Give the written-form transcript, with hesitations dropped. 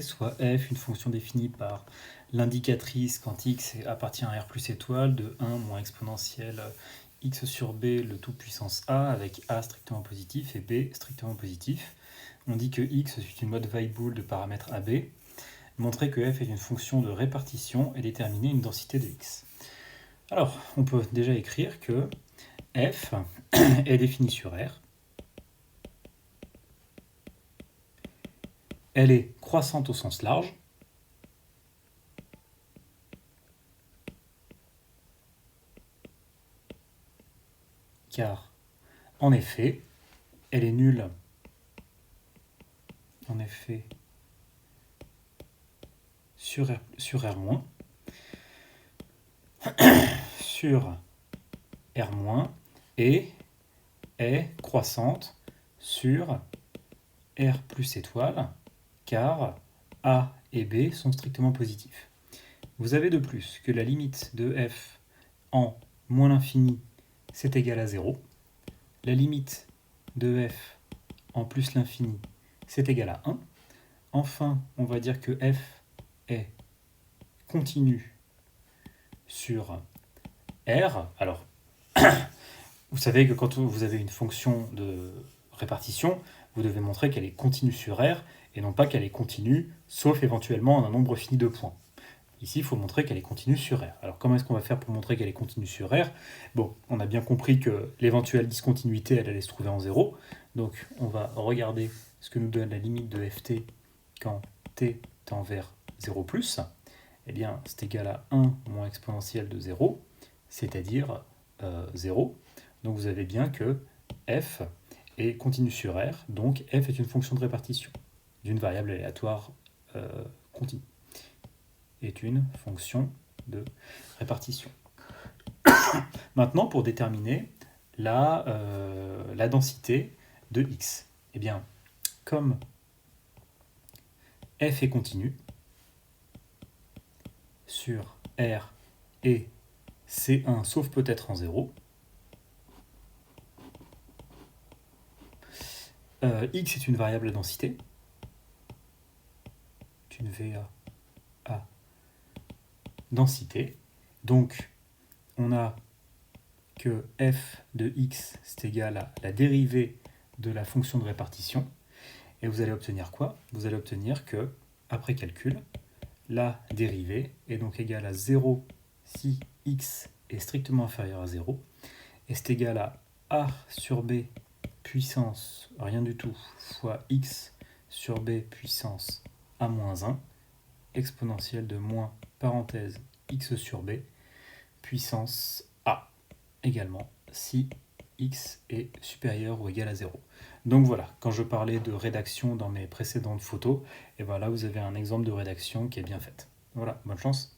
soit f, une fonction définie par l'indicatrice quand x appartient à r plus étoile de 1 moins exponentielle x sur b le tout puissance a avec a strictement positif et b strictement positif. On dit que x suit une mode Weibull de paramètres ab. Montrer que f est une fonction de répartition et déterminer une densité de x. Alors, on peut déjà écrire que f est définie sur R. Elle est croissante au sens large. Car, en effet, elle est nulle. En effet, sur R-, sur R-, sur R- et est croissante sur R plus étoile, car A et B sont strictement positifs. Vous avez de plus que la limite de f en moins l'infini, c'est égal à 0. La limite de f en plus l'infini, c'est égal à 1. Enfin, on va dire que f est continu sur R. Alors, vous savez que quand vous avez une fonction de répartition, vous devez montrer qu'elle est continue sur R et non pas qu'elle est continue, sauf éventuellement en un nombre fini de points. Ici, il faut montrer qu'elle est continue sur R. Alors, comment est-ce qu'on va faire pour montrer qu'elle est continue sur R? Bon, on a bien compris que l'éventuelle discontinuité, elle allait se trouver en 0. Donc, on va regarder ce que nous donne la limite de ft quand t tend vers 0+. Eh bien, c'est égal à 1 moins exponentielle de 0, c'est-à-dire 0. Donc, vous avez bien que f est continue sur R, donc f est une fonction de répartition d'une variable aléatoire continue. Est une fonction de répartition. Maintenant, pour déterminer la densité de x, eh bien, comme f est continu sur R et C1, sauf peut-être en 0, x est une variable à densité, c'est une VA à densité. Donc, on a que f de x, c'est égal à la dérivée de la fonction de répartition. Et vous allez obtenir quoi? Vous allez obtenir que, après calcul, la dérivée est donc égale à 0 si x est strictement inférieur à 0. Et c'est égal à a sur b puissance rien du tout fois x sur b puissance a moins 1 exponentielle de moins parenthèse x sur b puissance a également si x est supérieur ou égal à 0. Donc voilà, quand je parlais de rédaction dans mes précédentes photos, et voilà, vous avez un exemple de rédaction qui est bien faite. Voilà, bonne chance.